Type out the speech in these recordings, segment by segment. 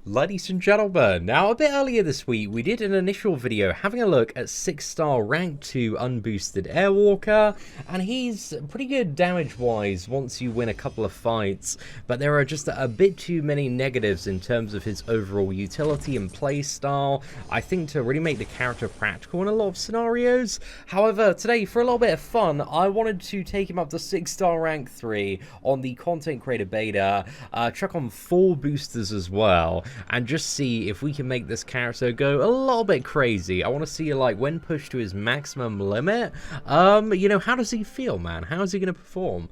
Ladies and gentlemen, now a bit earlier this week we did an initial video having a look at 6-star rank 2 unboosted Airwalker, and he's pretty good damage wise once you win a couple of fights, but there are just a bit too many negatives in terms of his overall utility and play style, I think, to really make the character practical in a lot of scenarios. However, today for a little bit of fun I wanted to take him up to 6-star rank 3 on the content creator beta, chuck on 4 boosters as well, and just see if we can make this character go a little bit crazy. I want to see, like, when pushed to his maximum limit, you know, how does he feel, man? How is he going to perform?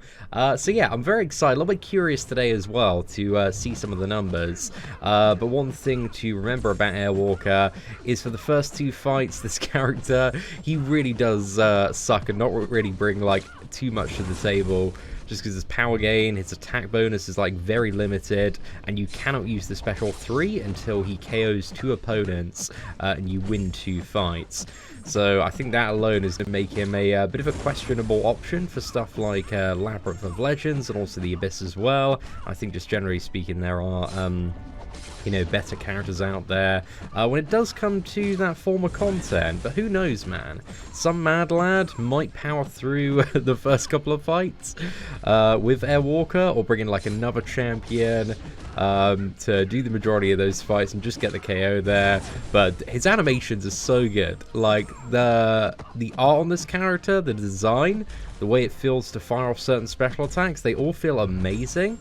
So yeah, I'm very excited, a little bit curious today as well to see some of the numbers. But one thing to remember about Airwalker is for the first 2 fights, this character, he really does suck and not really bring, like, too much to the table. Just because his power gain, his attack bonus is like very limited, and you cannot use the special 3 until he KOs 2 opponents and you win 2 fights. So I think that alone is going to make him a bit of a questionable option for stuff like Realm of Legends and also the Abyss as well. I think just generally speaking there are you know, better characters out there when it does come to that form of content, but who knows, man. Some mad lad might power through the first couple of fights with Airwalker, or bring in like another champion to do the majority of those fights and just get the KO there. But his animations are so good, like the art on this character, the design, the way it feels to fire off certain special attacks, they all feel amazing.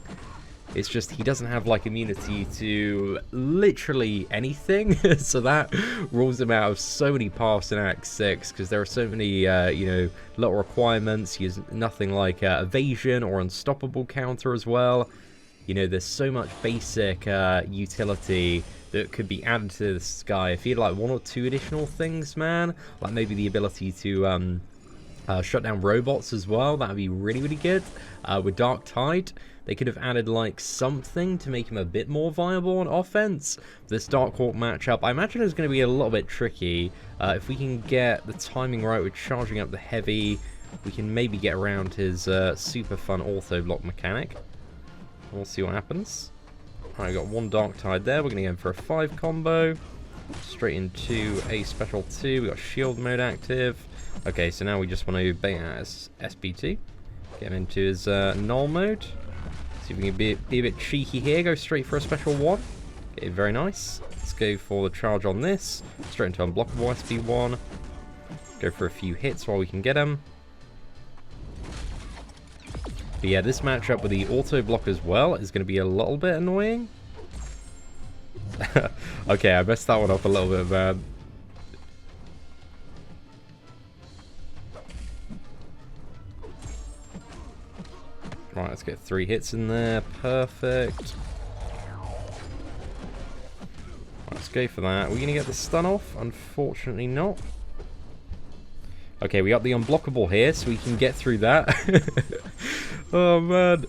It's just he doesn't have like immunity to literally anything, so that rules him out of so many paths in Act 6, because there are so many, you know, little requirements. He has nothing like evasion or unstoppable counter as well. You know, there's so much basic utility that could be added to this guy. If he had like 1 or 2 additional things, man, like maybe the ability to shut down robots as well, that would be really, really good. With Dark Tide, they could have added like something to make him a bit more viable on offense. This Darkhawk matchup, I imagine, is going to be a little bit tricky. If we can get the timing right with charging up the heavy, we can maybe get around his super fun auto block mechanic. We'll see what happens. Alright, got 1 Dark Tide there. We're going to go in for a 5 combo. Straight into a special 2. We got shield mode active. Okay, so now we just want to bait out his SPT. Get him into his null mode. See if we can be a bit cheeky here. Go straight for a special 1. Okay, very nice. Let's go for the charge on this. Straight into unblockable SP1. Go for a few hits while we can get him. But yeah, this matchup with the auto block as well is going to be a little bit annoying. Okay, I messed that one up a little bit, man. Right, let's get 3 hits in there. Perfect. Right, let's go for that. Are we going to get the stun off? Unfortunately not. Okay, we got the unblockable here, so we can get through that. Oh, man.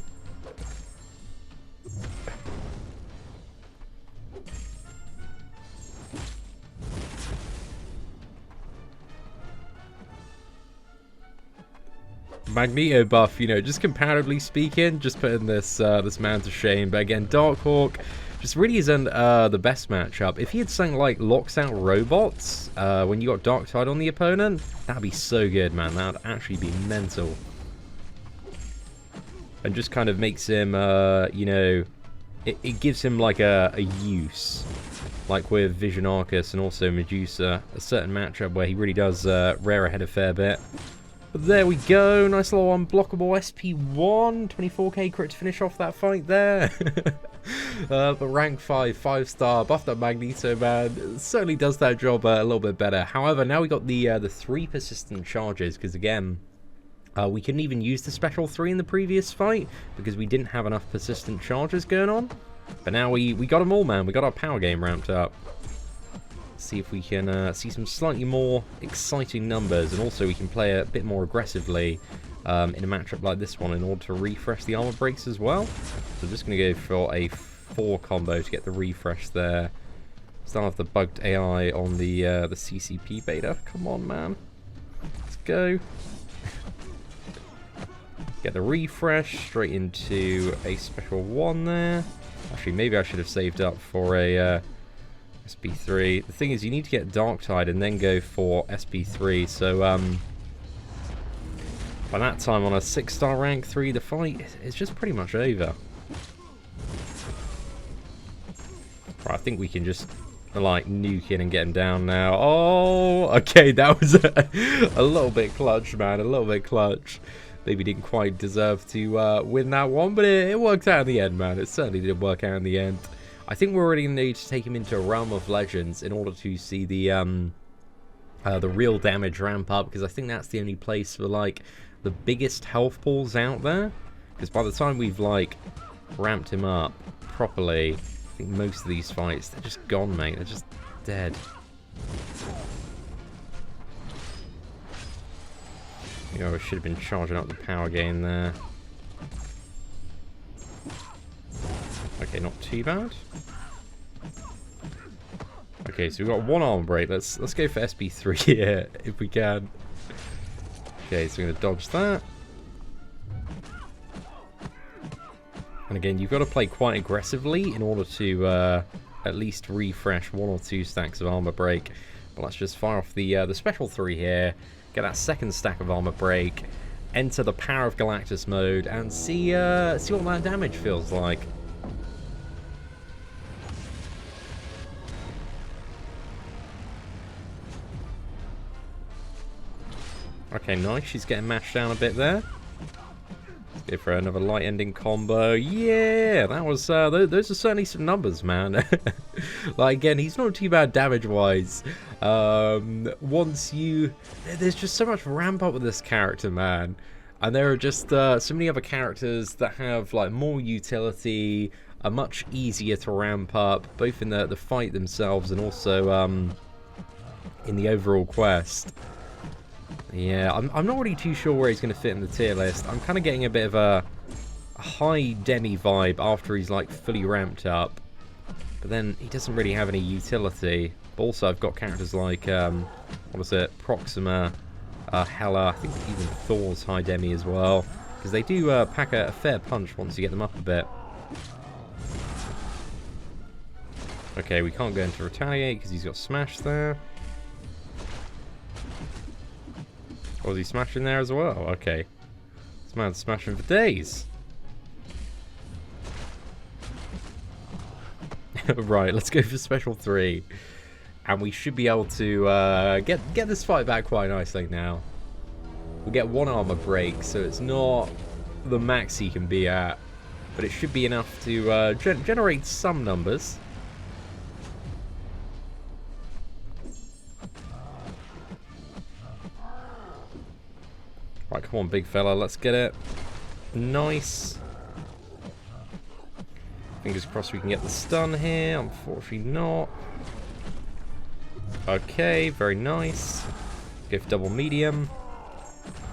Magneto buff, you know, just comparatively speaking, just putting this this man to shame. But again, Darkhawk just really isn't the best matchup. If he had something like locks out robots when you got Dark Tide on the opponent, that'd be so good, man. That would actually be mental. And just kind of makes him, you know, it gives him like a use. Like with Vision Arcus and also Medusa, a certain matchup where he really does rear ahead a fair bit. But there we go, nice little unblockable SP1, 24k crit to finish off that fight there. But rank 5, 5-star, buffed up Magneto, man, it certainly does that job a little bit better. However, now we got the 3 persistent charges, because again, we couldn't even use the special 3 in the previous fight, because we didn't have enough persistent charges going on. But now we got them all, man, we got our power game ramped up. See if we can see some slightly more exciting numbers, and also we can play a bit more aggressively in a matchup like this one in order to refresh the armor breaks as well. So I'm just going to go for a 4 combo to get the refresh there. Still have the bugged AI on the CCP beta. Come on, man. Let's go. Get the refresh straight into a special 1 there. Actually, maybe I should have saved up for a SP3. The thing is, you need to get Darktide and then go for SP3. So, by that time, on a 6-star rank 3, the fight is just pretty much over. Right, I think we can just, like, nuke in and get him down now. Oh, okay, that was a little bit clutch, man. A little bit clutch. Maybe didn't quite deserve to win that one, but it worked out in the end, man. It certainly did work out in the end. I think we're already going to need to take him into Realm of Legends in order to see the real damage ramp up, because I think that's the only place for, like, the biggest health pools out there. Because by the time we've, like, ramped him up properly, I think most of these fights, they're just gone, mate. They're just dead. You know, I should have been charging up the power gain there. Okay, not too bad. Okay, so we've got one armor break. Let's go for SP3 here, if we can. Okay, so we're going to dodge that. And again, you've got to play quite aggressively in order to at least refresh 1 or 2 stacks of armor break. But let's just fire off the special 3 here. Get that second stack of armor break, enter the Power of Galactus mode, and see what that damage feels like. Okay, nice. She's getting mashed down a bit there. Let's go for another light ending combo. Yeah, that was those are certainly some numbers, man. Like, again, he's not too bad damage-wise. Once you... There's just so much ramp up with this character, man. And there are just so many other characters that have, like, more utility, are much easier to ramp up, both in the fight themselves and also in the overall quest. Yeah, I'm not really too sure where he's going to fit in the tier list. I'm kind of getting a bit of a high Demi vibe after he's, like, fully ramped up. But then he doesn't really have any utility. But also I've got characters like, what is it, Proxima, Hela, I think even Thor's high Demi as well. Because they do pack a fair punch once you get them up a bit. Okay, we can't go into retaliate because he's got smashed there. Was he smashing there as well? Okay. This man's smashing for days. Right, let's go for special 3. And we should be able to get this fight back quite nicely now. We'll get 1 armor break, so it's not the max he can be at. But it should be enough to generate some numbers. Right, come on, big fella, let's get it. Nice. Fingers crossed we can get the stun here. Unfortunately not. Okay, very nice. Go for double medium.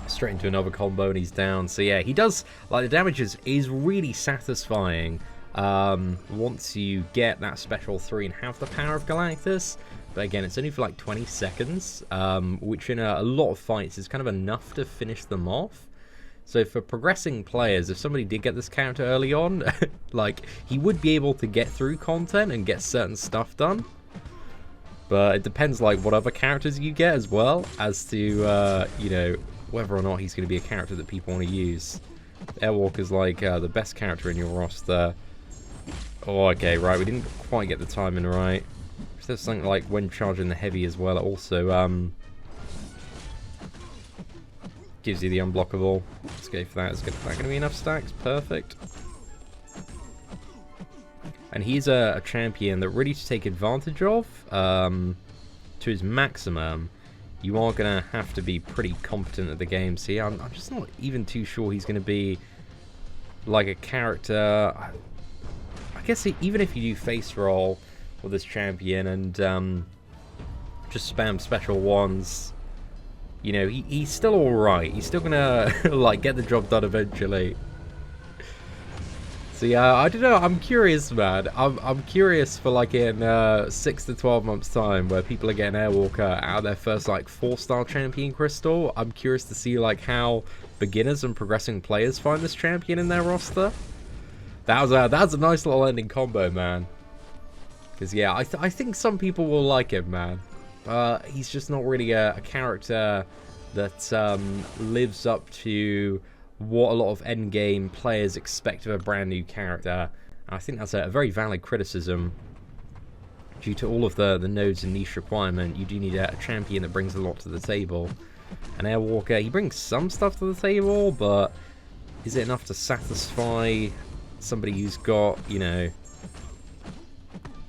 Straight into another combo and he's down. So yeah, he does, like, the damage is really satisfying once you get that special 3 and have the Power of Galactus. But again, it's only for like 20 seconds, which in a lot of fights is kind of enough to finish them off. So for progressing players, if somebody did get this character early on, like, he would be able to get through content and get certain stuff done. But it depends, like, what other characters you get as well, as to, you know, whether or not he's going to be a character that people want to use. Airwalker's like the best character in your roster. Oh, okay, right, we didn't quite get the timing right. There's something like when charging the heavy as well, it also gives you the unblockable. Let's go for that. Is that going to be enough stacks? Perfect. And he's a champion that really to take advantage of to his maximum. You are going to have to be pretty competent at the game. So yeah, I'm just not even too sure he's going to be like a character. I guess even if you do face roll with this champion and just spam special ones, you know, he's still alright. He's still gonna like get the job done eventually. So yeah, I don't know, I'm curious, man. I'm curious for like in 6 to 12 months time where people are getting Airwalker out of their first like 4-star champion crystal. I'm curious to see like how beginners and progressing players find this champion in their roster. That was a nice little ending combo, man. Because yeah, I think some people will like him, man. He's just not really a character that lives up to what a lot of endgame players expect of a brand new character. And I think that's a very valid criticism. Due to all of the nodes and niche requirement, you do need a champion that brings a lot to the table. And Airwalker, he brings some stuff to the table, but is it enough to satisfy somebody who's got, you know,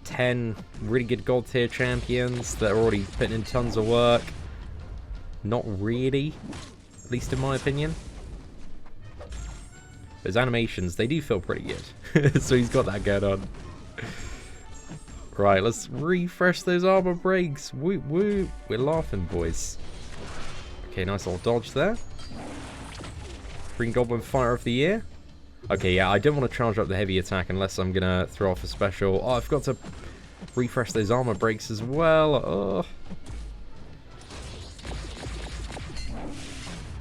10 really good gold tier champions that are already putting in tons of work? Not really, at least in my opinion. But his animations, they do feel pretty good. So he's got that going on. Right, let's refresh those armor breaks. Woo woo. We're laughing, boys. Okay, nice little dodge there. Green Goblin Fighter of the Year. Okay, yeah, I don't want to charge up the heavy attack unless I'm going to throw off a special. Oh, I forgot to refresh those armor breaks as well. Oh.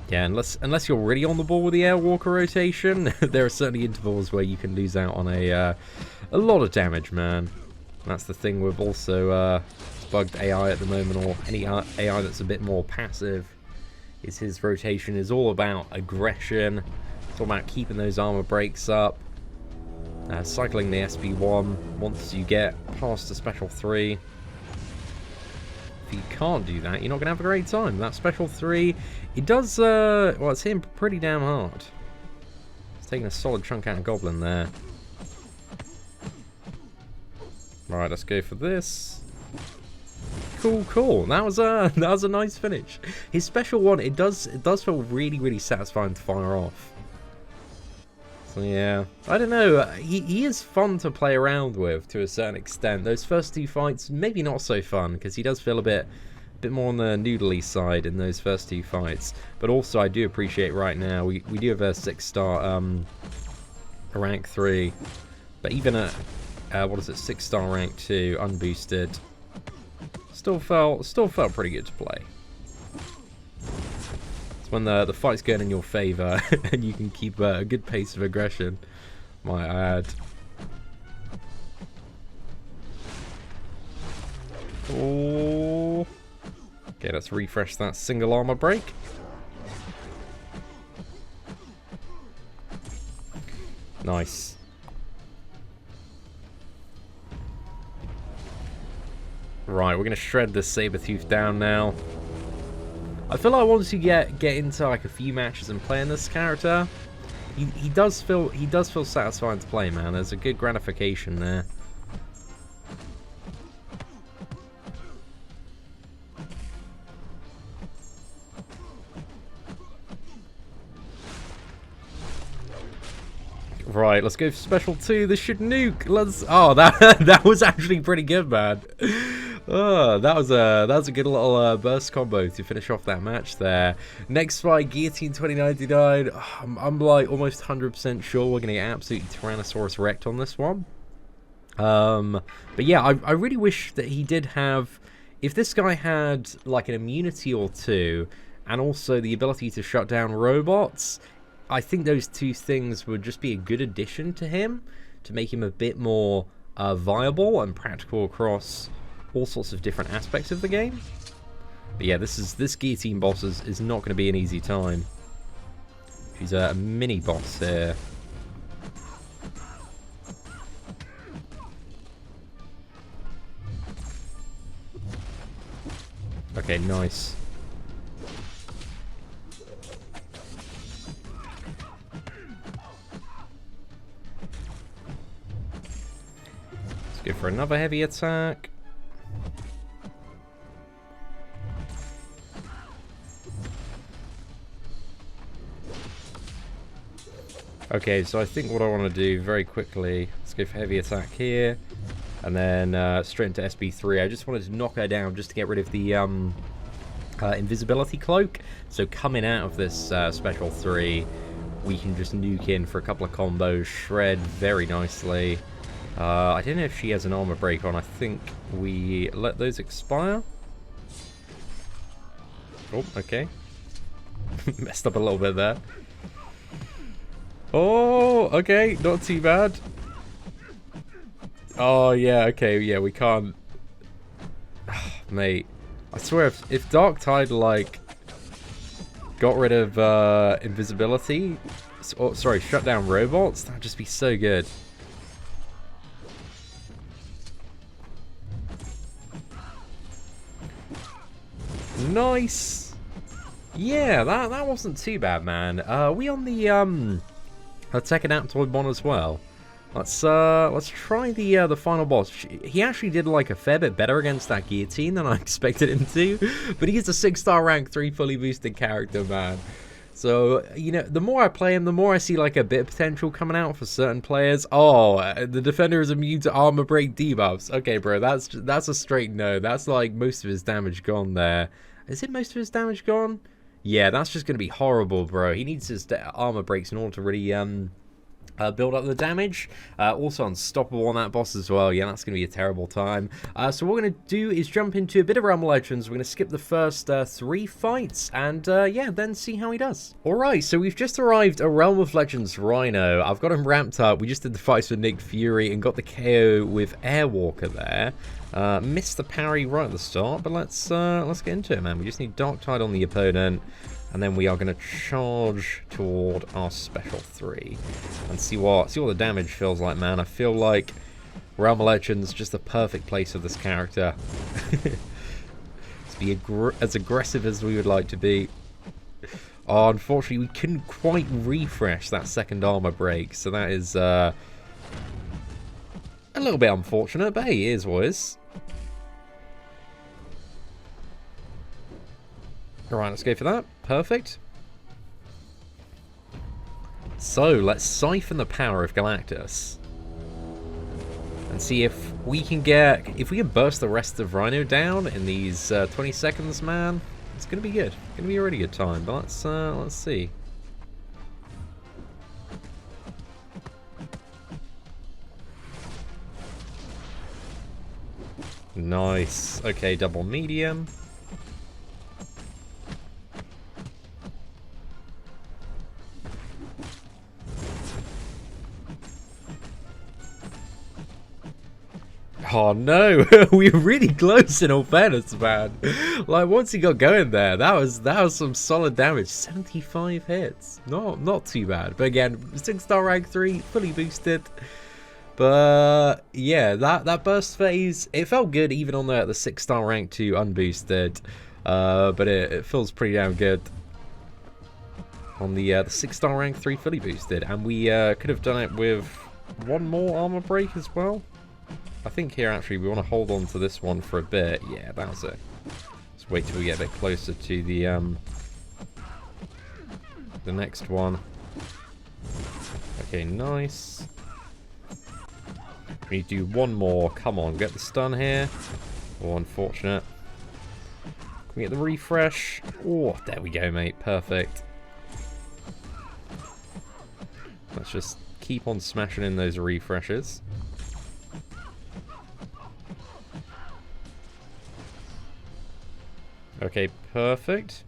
Yeah, unless you're really on the ball with the Airwalker rotation, there are certainly intervals where you can lose out on a lot of damage, man. That's the thing with also bugged AI at the moment, or any AI that's a bit more passive, is his rotation is all about aggression. It's all about keeping those armor breaks up, cycling the SB1 once you get past the special 3. If you can't do that, you're not going to have a great time. That special 3, it does, well, it's hitting pretty damn hard. It's taking a solid chunk out of Goblin there. Right, let's go for this. Cool, cool. That was a nice finish. His special one, it does feel really, really satisfying to fire off. So yeah, I don't know. He is fun to play around with to a certain extent. Those first 2 fights, maybe not so fun because he does feel a bit more on the noodly side in those first 2 fights. But also, I do appreciate right now we do have a 6-star rank 3, but even at what is it, 6-star rank 2, unboosted, still felt pretty good to play. It's when the fight's going in your favor and you can keep a good pace of aggression, might I add. Oh, okay, let's refresh that single armor break. Nice. Right, we're going to shred this Sabertooth down now. I feel like once you get into like a few matches and playing this character, he does feel satisfying to play, man. There's a good gratification there. Right, let's go for special 2. This should nuke. Let's. Oh, that was actually pretty good, man. Oh, that was a good little burst combo to finish off that match there. Next fight, Guillotine 2099. I'm like almost 100% sure we're gonna get absolutely Tyrannosaurus wrecked on this one. But yeah, I really wish that he did have. If this guy had like an immunity or 2, and also the ability to shut down robots, I think those 2 things would just be a good addition to him to make him a bit more viable and practical across all sorts of different aspects of the game. But yeah, this Guillotine boss is not going to be an easy time. She's a mini boss here. Okay, nice. Let's go for another heavy attack. Okay, so I think what I want to do very quickly, let's go for heavy attack here, and then straight into SB3. I just wanted to knock her down just to get rid of the invisibility cloak. So coming out of this special 3, we can just nuke in for a couple of combos, shred very nicely. I don't know if she has an armor break on. I think we let those expire. Oh, okay. Messed up a little bit there. Oh, okay, not too bad. Oh, yeah, okay, yeah, we can't... Mate, I swear, if Dark Tide, like, got rid of invisibility... Oh, sorry, shut down robots, that'd just be so good. Nice! Yeah, that wasn't too bad, man. We on the Tech Adaptoid one as well. Let's try the final boss. He actually did like a fair bit better against that Guillotine than I expected him to, but he's a 6-star rank 3 fully boosted character, man. So, you know, the more I play him, the more I see like a bit of potential coming out for certain players. Oh, the defender is immune to armor break debuffs. Okay, bro, that's a straight no. That's like most of his damage gone there. Is it most of his damage gone? Yeah, that's just going to be horrible, bro. He needs his armor breaks in order to really build up the damage. Also unstoppable on that boss as well. Yeah, that's going to be a terrible time. So what we're going to do is jump into a bit of Realm of Legends. We're going to skip the first 3 fights and yeah, then see how he does. Alright, so we've just arrived at Realm of Legends Rhino. I've got him ramped up. We just did the fights with Nick Fury and got the KO with Airwalker there. Missed the parry right at the start, but let's get into it, man. We just need Dark Tide on the opponent. And then we are going to charge toward our special 3 and see what the damage feels like, man. I feel like Realm of Legends is just the perfect place for this character. To be as aggressive as we would like to be. Oh, unfortunately, we couldn't quite refresh that second armor break, so that is a little bit unfortunate, but hey, it is what it is. Alright, let's go for that. Perfect. So, let's siphon the power of Galactus. And see if we can burst the rest of Rhino down in these 20 seconds, man. It's going to be good. It's going to be a really good time, but let's see. Nice. Okay, double medium. Oh no, we were really close in all fairness, man. Like once he got going there, that was some solid damage. 75 hits. Not too bad. But again, 6-star rank 3, fully boosted. But yeah, that burst phase, it felt good even on the 6-star rank 2 unboosted. But it feels pretty damn good on the 6-star rank 3 fully boosted. And we could have done it with one more armor break as well. I think here actually we want to hold on to this one for a bit. Yeah, that's it. Let's wait till we get a bit closer to the next one. Okay, nice. We need to do one more. Come on, get the stun here. Oh, unfortunate. Can we get the refresh? Oh, there we go, mate. Perfect. Let's just keep on smashing in those refreshes. Okay, perfect.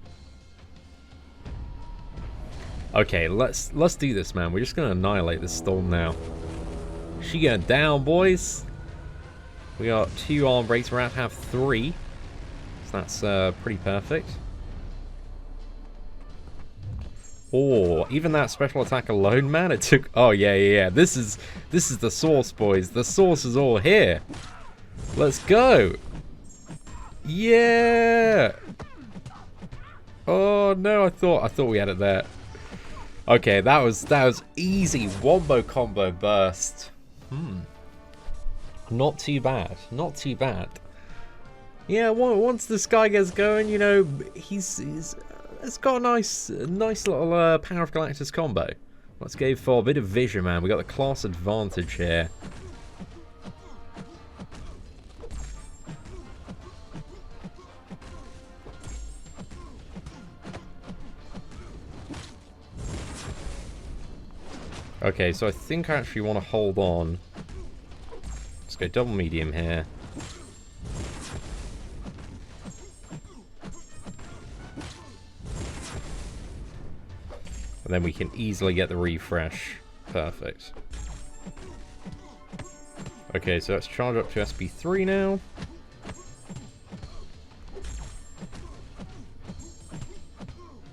Okay, let's do this, man. We're just gonna annihilate this storm now. She going down, boys. We got 2 arm breaks. We're at have 3, so that's pretty perfect. Oh, even that special attack alone, man. It took. Oh yeah. This is the source, boys. The source is all here. Let's go. Yeah. Oh no, I thought we had it there. Okay, that was easy wombo combo burst. Not too bad. Not too bad. Yeah, once this guy gets going, you know, it's got a nice little Power of Galactus combo. Let's go for a bit of vision, man. We got the class advantage here. Okay, so I think I actually want to hold on. Let's go double medium here. And then we can easily get the refresh. Perfect. Okay, so let's charge up to SP3 now.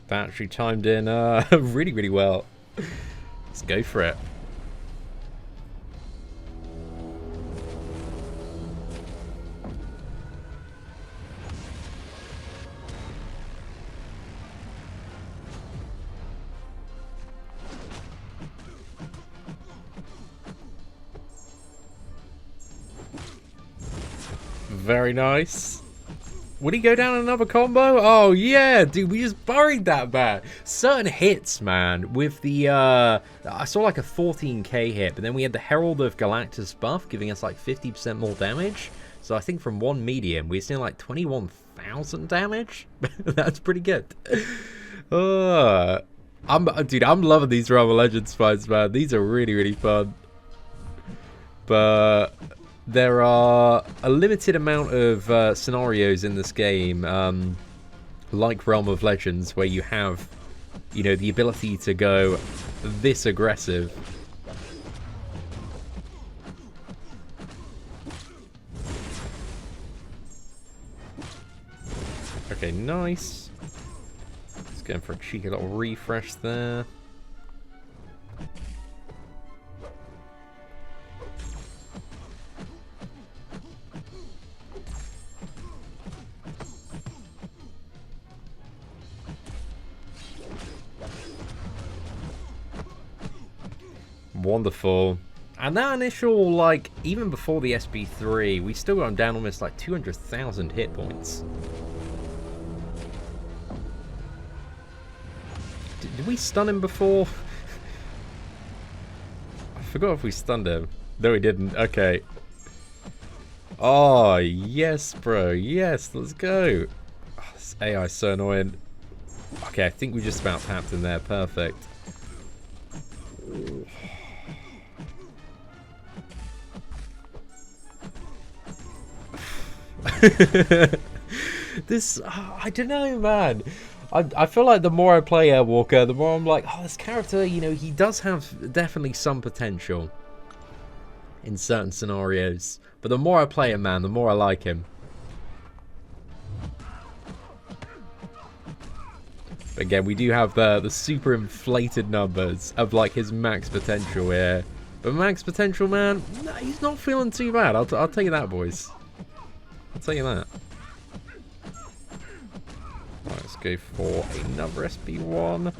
That actually timed in really, really well. Let's go for it. Very nice. Would he go down another combo? Oh, yeah, dude, we just buried that man. Certain hits, man, with the, I saw like a 14k hit, but then we had the Herald of Galactus buff, giving us like 50% more damage. So I think from one medium, we're seeing like 21,000 damage. That's pretty good. Dude, I'm loving these Realm of Legends fights, man. These are really, really fun. But there are a limited amount of scenarios in this game, like Realm of Legends, where you have, you know, the ability to go this aggressive. Okay, nice. Just going for a cheeky little refresh there. Wonderful. And that initial, like, even before the SB3, we still got him down almost like 200,000 hit points. Did we stun him before? I forgot if we stunned him. No, we didn't. Okay. Oh, yes, bro. Yes, let's go. Oh, this AI is so annoying. Okay, I think we just about tapped in there. Perfect. This, I don't know, man. I feel like the more I play Airwalker, the more I'm like, oh, this character, you know, he does have definitely some potential in certain scenarios. But the more I play him, man, the more I like him. Again, we do have the super inflated numbers of like his max potential here. But max potential, man, nah, he's not feeling too bad. I'll tell you that, boys. I'll tell you that. Right, let's go for another SB1.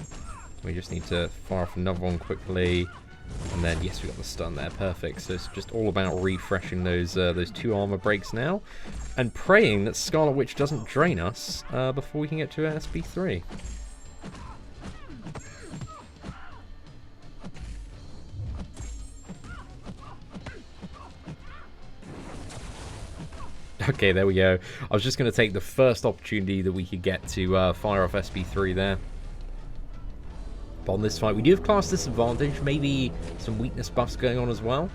We just need to fire off another one quickly. And then, yes, we got the stun there. Perfect. So it's just all about refreshing those two armor breaks now. And praying that Scarlet Witch doesn't drain us before we can get to SB3. Okay, there we go. I was just going to take the first opportunity that we could get to fire off SB3 there. But on this fight, we do have class disadvantage, maybe some weakness buffs going on as well.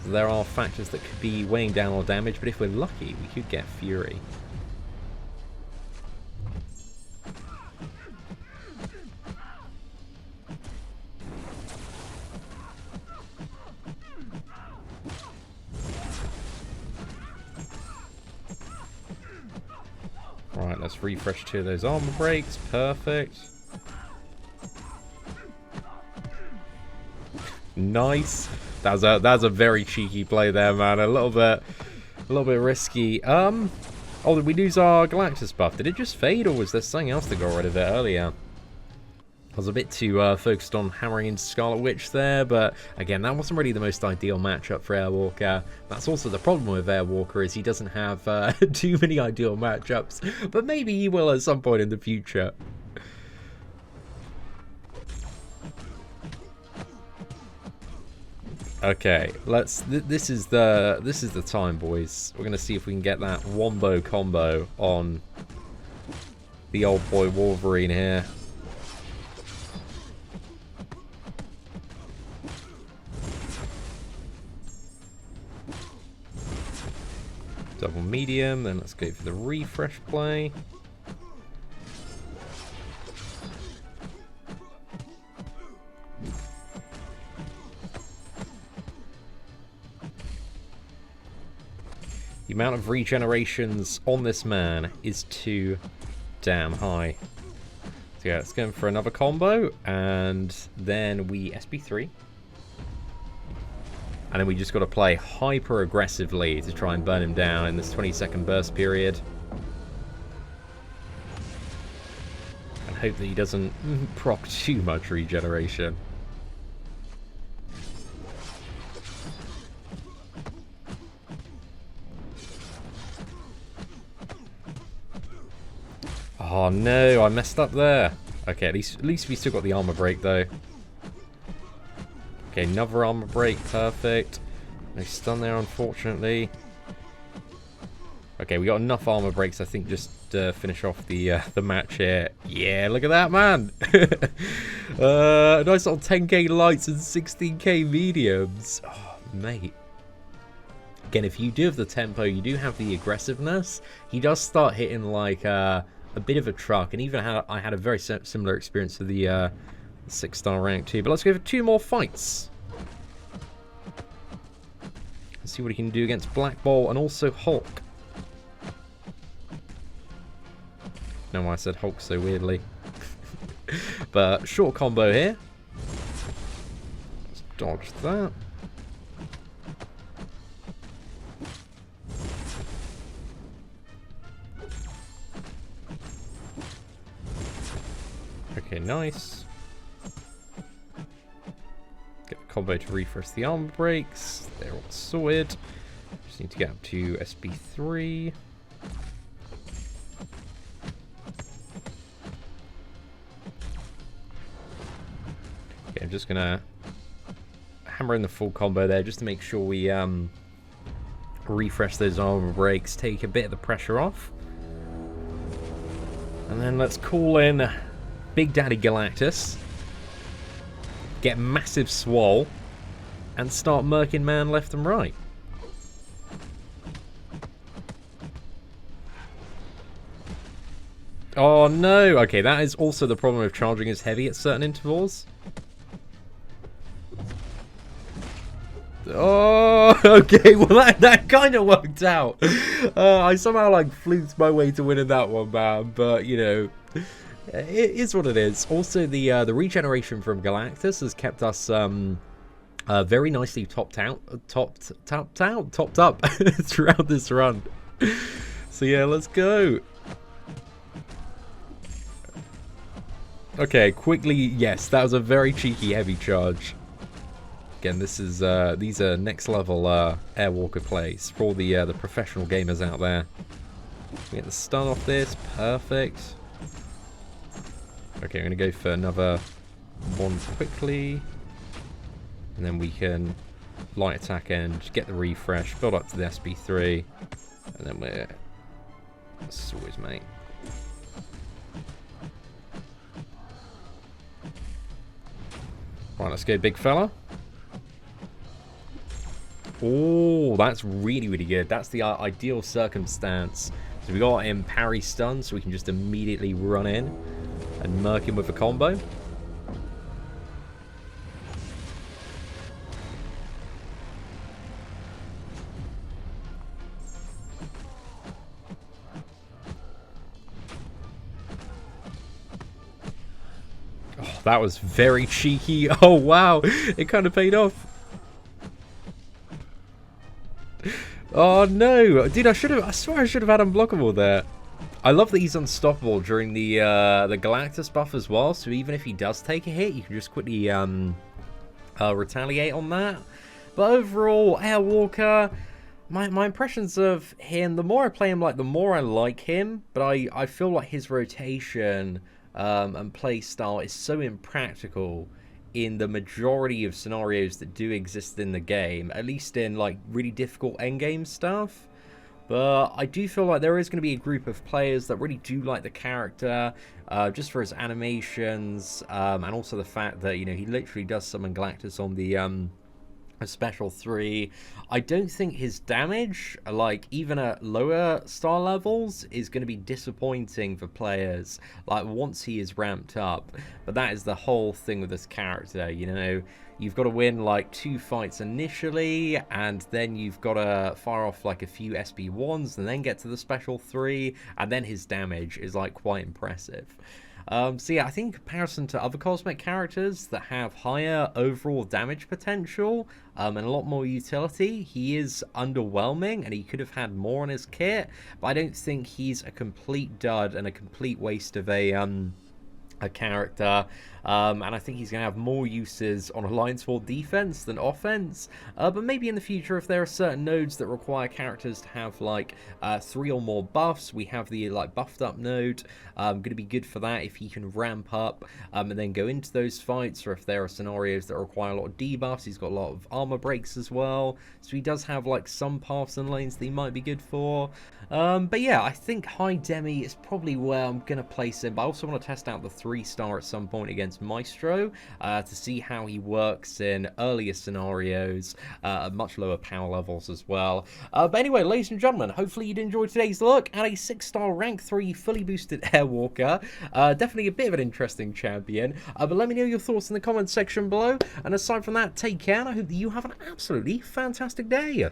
So there are factors that could be weighing down our damage, but if we're lucky, we could get Fury. Alright, let's refresh two of those armor breaks. Perfect. Nice. That's a very cheeky play there, man. A little bit risky. Oh, did we lose our Galactus buff? Did it just fade, or was there something else that got rid of it earlier? I was a bit too focused on hammering into Scarlet Witch there, but again, that wasn't really the most ideal matchup for Airwalker. That's also the problem with Airwalker, is he doesn't have too many ideal matchups, but maybe he will at some point in the future. Okay, this is the time, boys. We're gonna see if we can get that wombo combo on the old boy Wolverine here. Double medium, then let's go for the refresh play. amount of regenerations on this man is too damn high. So yeah, let's go in for another combo, and then we SP3. And then we just got to play hyper aggressively to try and burn him down in this 20-second burst period. And hope that he doesn't proc too much regeneration. Oh no, I messed up there. Okay, at least we still got the armor break though. Okay, another armor break, perfect. No stun there, unfortunately. Okay, we got enough armor breaks, I think, just to finish off the match here. Yeah, look at that, man. Nice little 10k lights and 16k mediums. Oh, mate. Again, if you do have the tempo, you do have the aggressiveness, he does start hitting like a bit of a truck. And even I had a very similar experience with the 6-star rank too. But let's go for 2 more fights. Let's see what he can do against Black Ball and also Hulk. Know why I said Hulk so weirdly. But short combo here. Let's dodge that. Okay, nice. Get the combo to refresh the armor breaks. They're all sorted. Just need to get up to SB3. Okay, I'm just gonna hammer in the full combo there just to make sure we refresh those armor breaks, take a bit of the pressure off. And then let's call in Big Daddy Galactus, get massive swole, and start murking man left and right. Oh no! Okay, that is also the problem with charging as heavy at certain intervals. Oh, okay, well that kind of worked out. I somehow like fluked my way to winning that one, man, but you know, it is what it is. Also, the regeneration from Galactus has kept us very nicely topped up throughout this run. So yeah, let's go. Okay, quickly, yes, that was a very cheeky heavy charge. Again, this is these are next level Airwalker plays for all the professional gamers out there. We get the stun off this, perfect. Okay, I'm gonna go for another one quickly, and then we can light attack and get the refresh, build up to the SB3, and then we're sorted, mate. Right, let's go, big fella. Oh, that's really, really good. That's the ideal circumstance. So we got him parry stun, so we can just immediately run in and murk him with a combo. Oh, that was very cheeky. Oh, wow. It kind of paid off. Oh no, dude! I swear I should have had unblockable there. I love that he's unstoppable during the Galactus buff as well. So even if he does take a hit, you can just quickly retaliate on that. But overall, Airwalker, my impressions of him, the more I play him, like the more I like him. But I feel like his rotation and play style is so impractical in the majority of scenarios that do exist in the game, at least in like really difficult endgame stuff. But I do feel like there is going to be a group of players that really do like the character, just for his animations, and also the fact that, you know, he literally does summon Galactus on the a special 3. I don't think his damage, like even at lower star levels, is going to be disappointing for players like once he is ramped up. But that is the whole thing with this character, you know. You've got to win like 2 fights initially, and then you've got to fire off like a few SB1s and then get to the special 3, and then his damage is like quite impressive. So yeah, I think in comparison to other cosmic characters that have higher overall damage potential and a lot more utility, he is underwhelming, and he could have had more on his kit, but I don't think he's a complete dud and a complete waste of a character, and I think he's going to have more uses on Alliance 4 defense than offense, but maybe in the future if there are certain nodes that require characters to have like 3 or more buffs, we have the like buffed up node, going to be good for that if he can ramp up and then go into those fights, or if there are scenarios that require a lot of debuffs. He's got a lot of armor breaks as well, so he does have like some paths and lanes that he might be good for. But yeah, I think High Demi is probably where I'm going to place him, but I also want to test out the 3-star at some point against Maestro to see how he works in earlier scenarios at much lower power levels as well. But anyway, ladies and gentlemen, hopefully you'd enjoy today's look at a 6-star rank 3 fully boosted Airwalker. Definitely a bit of an interesting champion, but let me know your thoughts in the comments section below, and aside from that, take care, and I hope that you have an absolutely fantastic day.